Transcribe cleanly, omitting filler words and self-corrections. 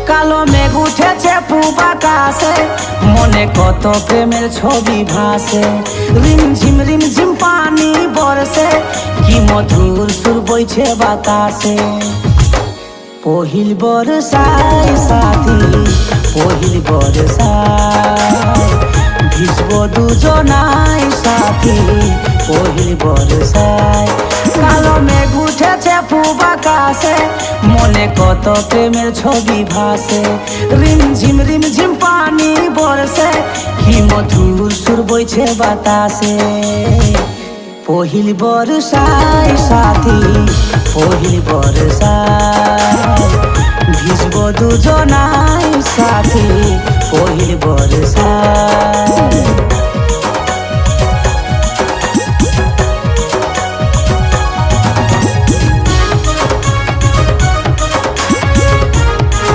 কালো মেঘ উঠেছে পূব আকাশে, মনে কত প্রেমের ছবি ভাসে। রিমঝিম পানি বরসে, কি মধুর সুর বইছে বাতাসে। পহিল বর্ষায় সাথী, পহিল বর্ষায় ভিজব দুজনায় সাথী, পহিল বর্ষায়। কালো মেঘ উঠেছে পূব আকাশে, মনে কত প্রেমের ছবি ভাসে। রিমঝিম পানি বরসে, কি মধুর সুর বইছে বাতাসে। পহিল বর্ষায় সাথী, পহিল বর্ষায় ভিজব দুজনায় সাথী, পহিল বর্ষায়।